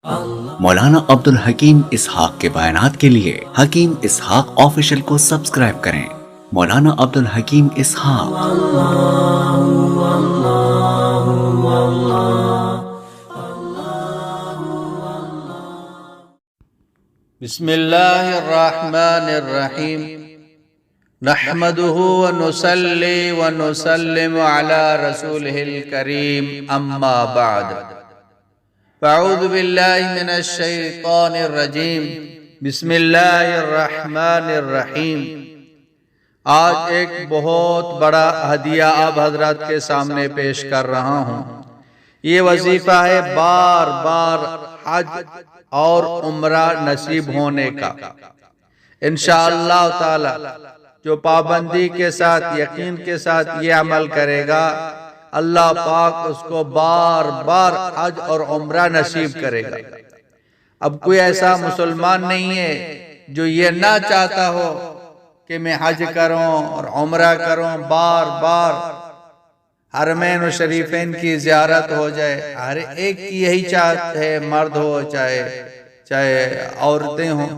مولانا عبدالحکیم اسحاق کے بیانات کے لیے حکیم اسحاق آفیشل کو سبسکرائب کریں۔ مولانا عبدالحکیم اسحاق۔ بسم اللہ الرحمن الرحیم نحمده ونصلی ونسلم علی رسولہ الکریم اما بعد فاعوذ باللہ من الشیطان الرجیم بسم اللہ الرحمن الرحیم۔ آج ایک بہت بڑا ہدیہ آپ حضرات کے سامنے پیش کر رہا ہوں۔ یہ وظیفہ ہے بار بار حج اور عمرہ نصیب ہونے کا۔ انشاءاللہ تعالی جو پابندی کے ساتھ یقین کے ساتھ یہ عمل کرے گا، اللہ پاک اس کو بار بار حج اور عمرہ نصیب کرے گا۔ اب کوئی ایسا مسلمان نہیں ہے جو یہ نہ چاہتا ہو کہ میں حج کروں اور عمرہ کروں، بار بار حرمین و شریفین کی زیارت ہو جائے۔ ہر ایک کی یہی چاہت ہے، مرد ہو چاہے عورتیں ہوں۔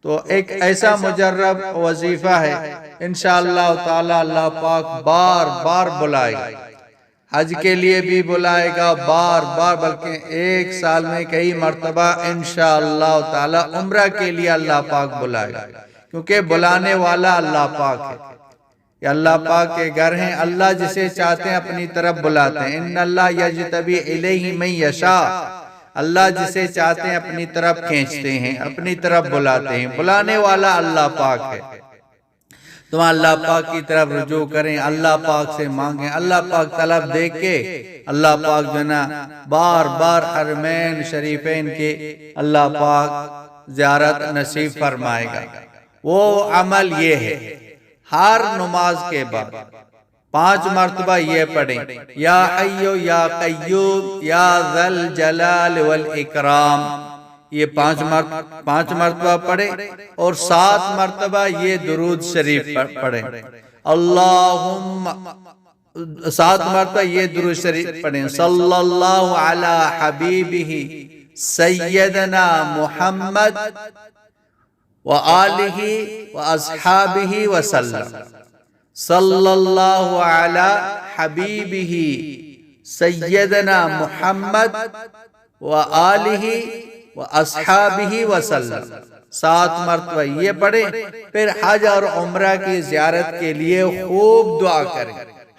تو ایک ایسا مجرب وظیفہ ہے، انشاءاللہ تعالی اللہ پاک بار بار بلائے گا۔ حج کے لیے بھی بلائے گا بار بار، بلکہ ایک سال میں کئی مرتبہ انشاءاللہ تعالی عمرہ کے لیے اللہ پاک بلائے گا، کیونکہ بلانے والا اللہ پاک ہے۔ یہ اللہ پاک کے گھر ہیں، اللہ جسے چاہتے ہیں اپنی طرف بلاتے ہیں۔ ان اللہ یجتبی الیہ من یشاء، اللہ جسے چاہتے ہیں اپنی طرف کھینچتے ہیں، اپنی طرف بلاتے ہیں۔ بلانے والا اللہ پاک ہے۔ تم اللہ پاک کی طرف رجوع کریں، اللہ پاک سے مانگیں، اللہ پاک طلب دے کے اللہ پاک جو نا بار بار حرمین شریفین کی اللہ پاک زیارت نصیب فرمائے گا۔ وہ عمل یہ ہے، ہر نماز کے بعد 5 مرتبہ یہ پڑھیں، یا حیو یا قیوم یا ذی الجلال والاکرام۔ یہ 5 مرتبہ پڑھیں اور 7 مرتبہ یہ درود شریف پڑھیں۔ اللہم 7 مرتبہ یہ درود شریف پڑھیں، صلی اللہ علی حبیبہ سیدنا محمد وآلہ واصحابہ وسلم۔ صلی اللہ علی حبیبہ سیدنا محمد وآلہ واصحابہ وسلم۔ 7 مرتبہ یہ پڑھیں، پھر حج اور عمرہ کی زیارت کے لیے خوب دعا کریں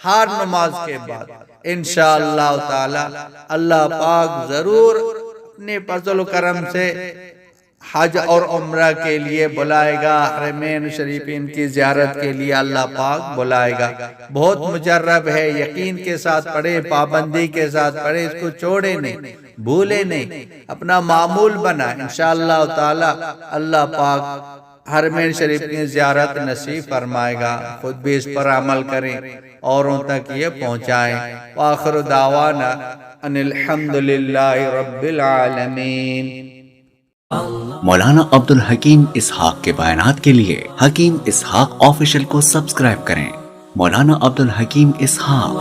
ہر نماز کے بعد۔ انشاءاللہ تعالی اللہ پاک ضرور اپنے فضل و کرم سے حج اور عمرہ کے لیے بلائے گا، حرمین شریفین کی زیارت کے لیے اللہ پاک بلائے گا۔ بہت مجرب ہے، یقین کے ساتھ پڑھے، پابندی کے ساتھ پڑھے، اس کو چھوڑے نہیں، بھولے نہیں، اپنا معمول بنا۔ انشاءاللہ تعالی اللہ پاک حرمین شریف کی زیارت نصیب فرمائے گا۔ خود بھی اس پر عمل کریں، اوروں تک یہ پہنچائیں۔ وآخر دعوانا ان الحمدللہ رب العالمین۔ مولانا عبدالحکیم اسحاق کے بیانات کے لیے حکیم اسحاق آفیشل کو سبسکرائب کریں۔ مولانا عبدالحکیم اسحاق۔